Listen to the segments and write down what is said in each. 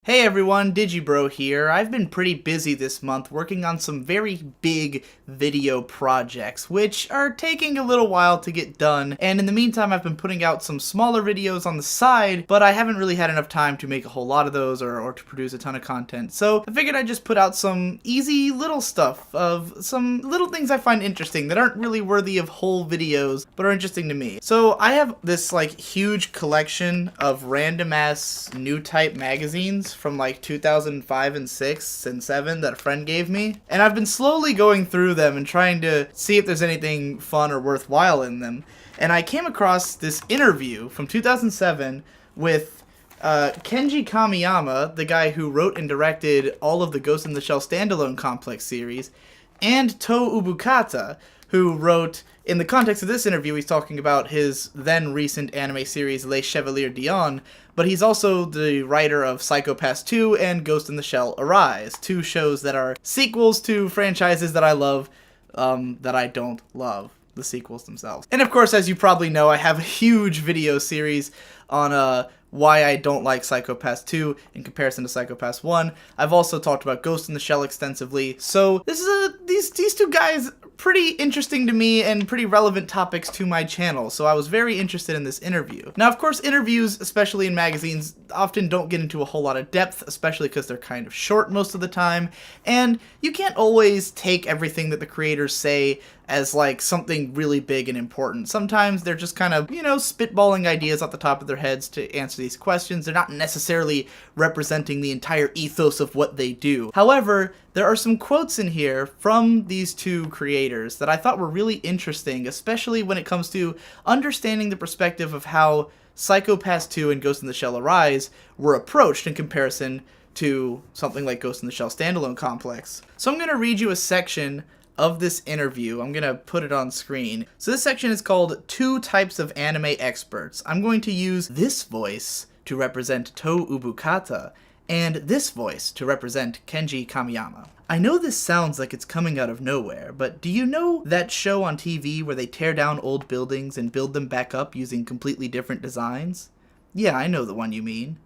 Hey everyone, Digibro here. I've been pretty busy this month working on some very big video projects, which are taking a little while to get done, and in the meantime I've been putting out some smaller videos on the side, but I haven't really had enough time to make a whole lot of those or to produce a ton of content. So I figured I'd just put out some easy little stuff of some little things I find interesting that aren't really worthy of whole videos, but are interesting to me. So I have this huge collection of random ass new type magazines from 2005 and 6 and 7 that a friend gave me, and I've been slowly going through them and trying to see if there's anything fun or worthwhile in them. And I came across this interview from 2007 with Kenji Kamiyama, the guy who wrote and directed all of the Ghost in the Shell standalone complex series, and To Ubukata, who wrote, in the context of this interview, he's talking about his then recent anime series Les Chevaliers d'Eon, but he's also the writer of Psycho Pass 2 and Ghost in the Shell Arise, two shows that are sequels to franchises that I love, that I don't love the sequels themselves. And of course, as you probably know, I have a huge video series on why I don't like Psycho Pass 2 in comparison to Psycho Pass 1. I've also talked about Ghost in the Shell extensively. So this is these two guys pretty interesting to me and pretty relevant topics to my channel, so I was very interested in this interview. Now, of course, interviews, especially in magazines, often don't get into a whole lot of depth, especially because they're kind of short most of the time, and you can't always take everything that the creators say as something really big and important. Sometimes they're just kind of, spitballing ideas off the top of their heads to answer these questions. They're not necessarily representing the entire ethos of what they do. However, there are some quotes in here from these two creators that I thought were really interesting, especially when it comes to understanding the perspective of how Psycho Pass 2 and Ghost in the Shell Arise were approached in comparison to something like Ghost in the Shell standalone complex. So I'm going to read you a section of this interview. I'm going to put it on screen. So this section is called Two Types of Anime Experts. I'm going to use this voice to represent To Ubukata, and this voice to represent Kenji Kamiyama. I know this sounds like it's coming out of nowhere, but do you know that show on TV where they tear down old buildings and build them back up using completely different designs? Yeah, I know the one you mean.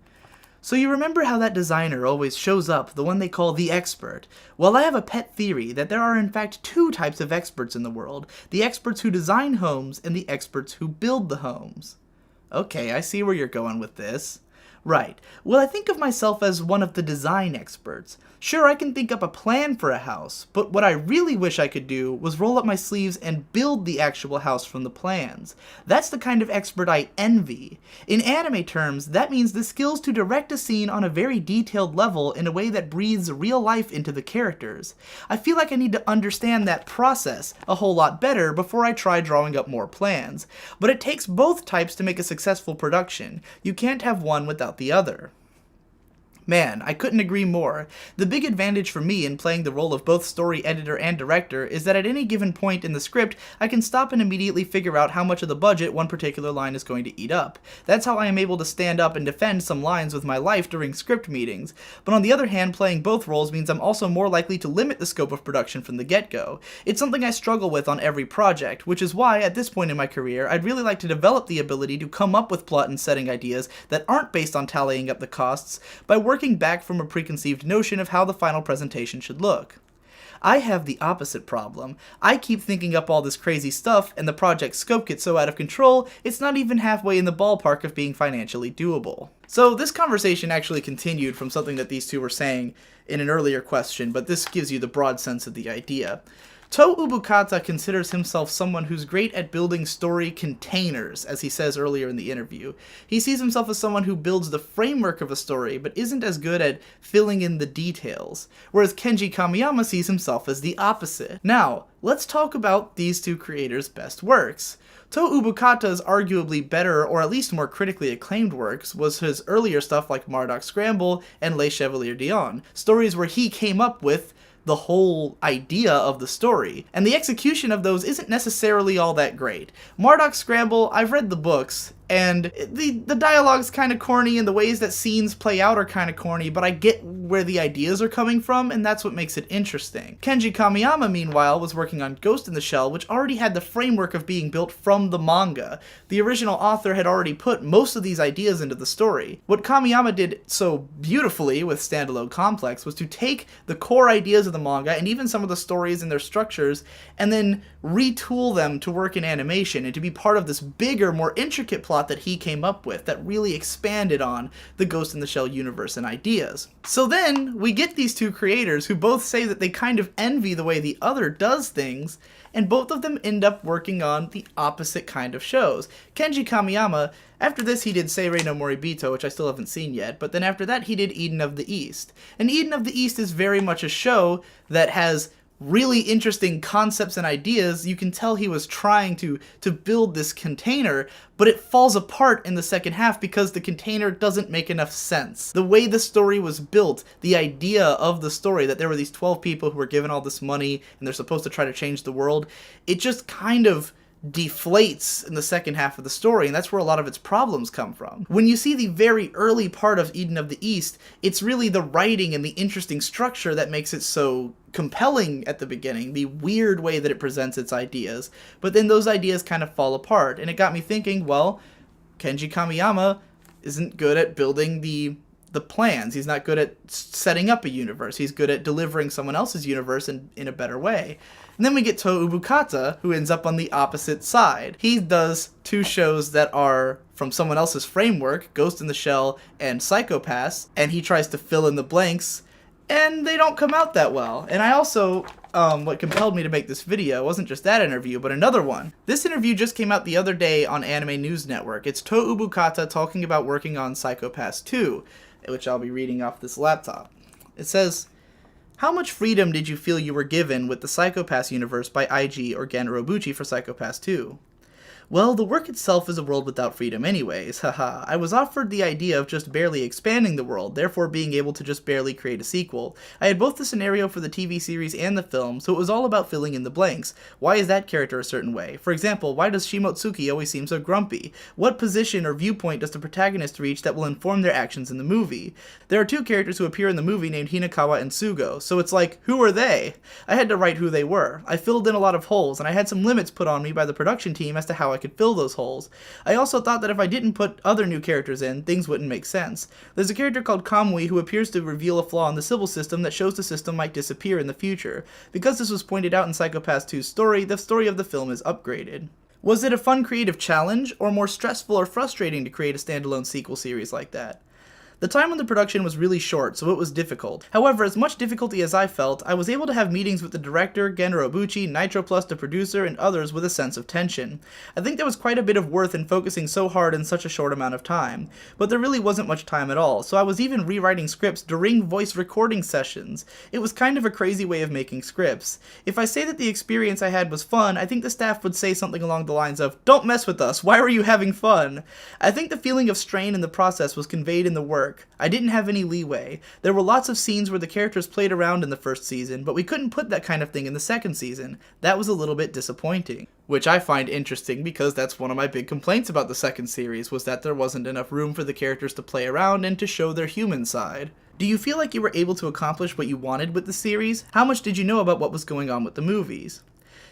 So you remember how that designer always shows up, the one they call the expert? Well, I have a pet theory that there are in fact two types of experts in the world. The experts who design homes and the experts who build the homes. Okay, I see where you're going with this. Right. Well, I think of myself as one of the design experts. Sure, I can think up a plan for a house, but what I really wish I could do was roll up my sleeves and build the actual house from the plans. That's the kind of expert I envy. In anime terms, that means the skills to direct a scene on a very detailed level in a way that breathes real life into the characters. I feel like I need to understand that process a whole lot better before I try drawing up more plans. But it takes both types to make a successful production. You can't have one without the other. Man, I couldn't agree more. The big advantage for me in playing the role of both story editor and director is that at any given point in the script, I can stop and immediately figure out how much of the budget one particular line is going to eat up. That's how I am able to stand up and defend some lines with my life during script meetings. But on the other hand, playing both roles means I'm also more likely to limit the scope of production from the get-go. It's something I struggle with on every project, which is why, at this point in my career, I'd really like to develop the ability to come up with plot and setting ideas that aren't based on tallying up the costs by working back from a preconceived notion of how the final presentation should look. I have the opposite problem. I keep thinking up all this crazy stuff, and the project's scope gets so out of control, it's not even halfway in the ballpark of being financially doable. So this conversation actually continued from something that these two were saying in an earlier question, but this gives you the broad sense of the idea. To Ubukata considers himself someone who's great at building story containers, as he says earlier in the interview. He sees himself as someone who builds the framework of a story, but isn't as good at filling in the details, whereas Kenji Kamiyama sees himself as the opposite. Now, let's talk about these two creators' best works. To Ubukata's arguably better, or at least more critically acclaimed works, was his earlier stuff like Marduk Scramble and Les Chevaliers d'Eon, stories where he came up with the whole idea of the story, and the execution of those isn't necessarily all that great. Marduk Scramble, I've read the books, and the dialogue's kind of corny, and the ways that scenes play out are kind of corny, but I get where the ideas are coming from, and that's what makes it interesting. Kenji Kamiyama, meanwhile, was working on Ghost in the Shell, which already had the framework of being built from the manga. The original author had already put most of these ideas into the story. What Kamiyama did so beautifully with Standalone Complex was to take the core ideas of the manga, and even some of the stories and their structures, and then retool them to work in animation, and to be part of this bigger, more intricate plot that he came up with that really expanded on the Ghost in the Shell universe and ideas. So then, we get these two creators who both say that they kind of envy the way the other does things, and both of them end up working on the opposite kind of shows. Kenji Kamiyama, after this he did Seirei no Moribito, which I still haven't seen yet, but then after that he did Eden of the East. And Eden of the East is very much a show that has really interesting concepts and ideas. You can tell he was trying to build this container, but it falls apart in the second half because the container doesn't make enough sense. The way the story was built, the idea of the story, that there were these 12 people who were given all this money and they're supposed to try to change the world, it just kind of deflates in the second half of the story, and that's where a lot of its problems come from. When you see the very early part of Eden of the East, it's really the writing and the interesting structure that makes it so compelling at the beginning, the weird way that it presents its ideas, but then those ideas kind of fall apart, and it got me thinking, well, Kenji Kamiyama isn't good at building the plans. He's not good at setting up a universe. He's good at delivering someone else's universe in a better way. And then we get Toru Bukata, who ends up on the opposite side. He does two shows that are from someone else's framework, Ghost in the Shell and Psycho-Pass, and he tries to fill in the blanks, and they don't come out that well. And I also, what compelled me to make this video wasn't just that interview, but another one. This interview just came out the other day on Anime News Network. It's Toru Bukata talking about working on Psycho-Pass 2, which I'll be reading off this laptop. It says, "How much freedom did you feel you were given with the Psycho-Pass universe by IG or Gen Urobuchi for Psycho-Pass 2? Well, the work itself is a world without freedom anyways, haha. I was offered the idea of just barely expanding the world, therefore being able to just barely create a sequel. I had both the scenario for the TV series and the film, so it was all about filling in the blanks. Why is that character a certain way? For example, why does Shimotsuki always seem so grumpy? What position or viewpoint does the protagonist reach that will inform their actions in the movie? There are two characters who appear in the movie named Hinakawa and Sugo, so it's like, who are they? I had to write who they were. I filled in a lot of holes, and I had some limits put on me by the production team as to how I could fill those holes. I also thought that if I didn't put other new characters in, things wouldn't make sense. There's a character called Kamui who appears to reveal a flaw in the civil system that shows the system might disappear in the future. Because this was pointed out in Psycho-Pass 2's story, the story of the film is upgraded. Was it a fun creative challenge, or more stressful or frustrating to create a standalone sequel series like that? The time on the production was really short, so it was difficult. However, as much difficulty as I felt, I was able to have meetings with the director, Gen Urobuchi, Nitro Plus, the producer, and others with a sense of tension. I think there was quite a bit of worth in focusing so hard in such a short amount of time, but there really wasn't much time at all, so I was even rewriting scripts during voice recording sessions. It was kind of a crazy way of making scripts. If I say that the experience I had was fun, I think the staff would say something along the lines of, "Don't mess with us, why were you having fun?" I think the feeling of strain in the process was conveyed in the work. I didn't have any leeway. There were lots of scenes where the characters played around in the first season, but we couldn't put that kind of thing in the second season. That was a little bit disappointing. Which I find interesting because that's one of my big complaints about the second series, was that there wasn't enough room for the characters to play around and to show their human side. Do you feel like you were able to accomplish what you wanted with the series? How much did you know about what was going on with the movies?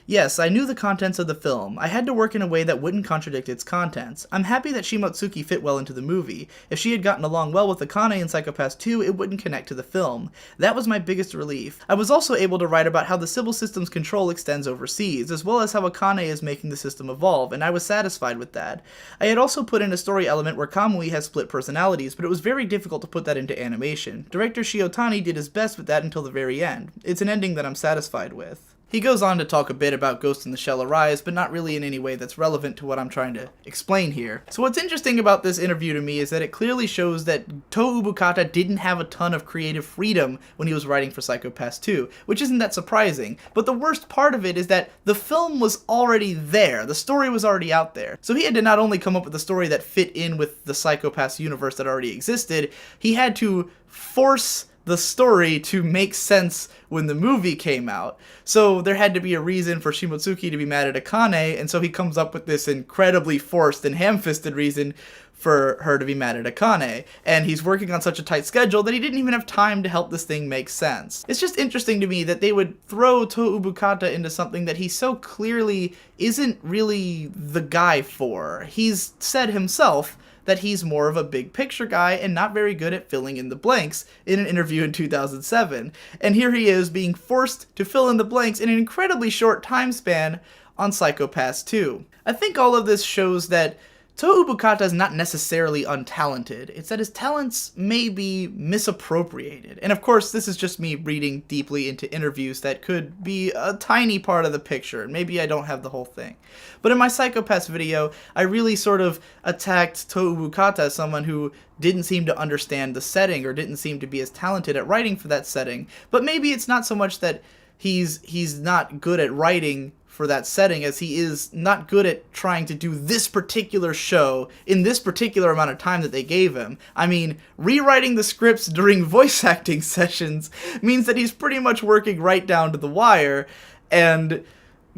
Yes, I knew the contents of the film. I had to work in a way that wouldn't contradict its contents. I'm happy that Shimotsuki fit well into the movie. If she had gotten along well with Akane in Psycho-Pass 2, it wouldn't connect to the film. That was my biggest relief. I was also able to write about how the civil system's control extends overseas, as well as how Akane is making the system evolve, and I was satisfied with that. I had also put in a story element where Kamui has split personalities, but it was very difficult to put that into animation. Director Shiotani did his best with that until the very end. It's an ending that I'm satisfied with. He goes on to talk a bit about Ghost in the Shell Arise, but not really in any way that's relevant to what I'm trying to explain here. So what's interesting about this interview to me is that it clearly shows that Toru Bukata didn't have a ton of creative freedom when he was writing for Psycho-Pass 2, which isn't that surprising. But the worst part of it is that the film was already there. The story was already out there. So he had to not only come up with a story that fit in with the Psycho-Pass universe that already existed, he had to force the story to make sense when the movie came out. So there had to be a reason for Shimotsuki to be mad at Akane, and so he comes up with this incredibly forced and ham-fisted reason for her to be mad at Akane. And he's working on such a tight schedule that he didn't even have time to help this thing make sense. It's just interesting to me that they would throw Toru Bukata into something that he so clearly isn't really the guy for. He's said himself that he's more of a big picture guy and not very good at filling in the blanks in an interview in 2007. And here he is being forced to fill in the blanks in an incredibly short time span on Psycho Pass 2. I think all of this shows that Toru Bukata is not necessarily untalented, it's that his talents may be misappropriated. And of course, this is just me reading deeply into interviews that could be a tiny part of the picture, and maybe I don't have the whole thing. But in my Psycho Pass video, I really sort of attacked Toru Bukata as someone who didn't seem to understand the setting, or didn't seem to be as talented at writing for that setting. But maybe it's not so much that he's not good at writing for that setting as he is not good at trying to do this particular show in this particular amount of time that they gave him. I mean, rewriting the scripts during voice acting sessions means that he's pretty much working right down to the wire, and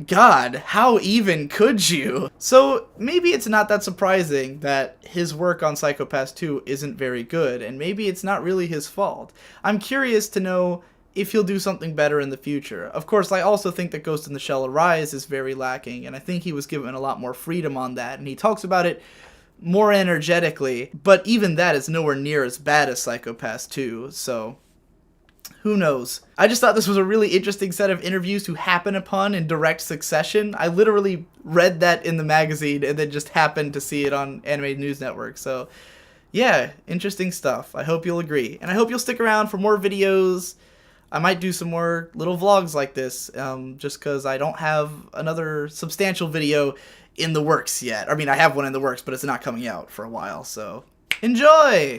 God, how even could you? So maybe it's not that surprising that his work on Psycho Pass 2 isn't very good, and maybe it's not really his fault. I'm curious to know if he'll do something better in the future. Of course, I also think that Ghost in the Shell Arise is very lacking, and I think he was given a lot more freedom on that, and he talks about it more energetically, but even that is nowhere near as bad as Psycho Pass 2, so who knows? I just thought this was a really interesting set of interviews to happen upon in direct succession. I literally read that in the magazine and then just happened to see it on Anime News Network, so yeah, interesting stuff. I hope you'll agree, and I hope you'll stick around for more videos. I might do some more little vlogs like this, just because I don't have another substantial video in the works yet. I mean, I have one in the works, but it's not coming out for a while, so enjoy!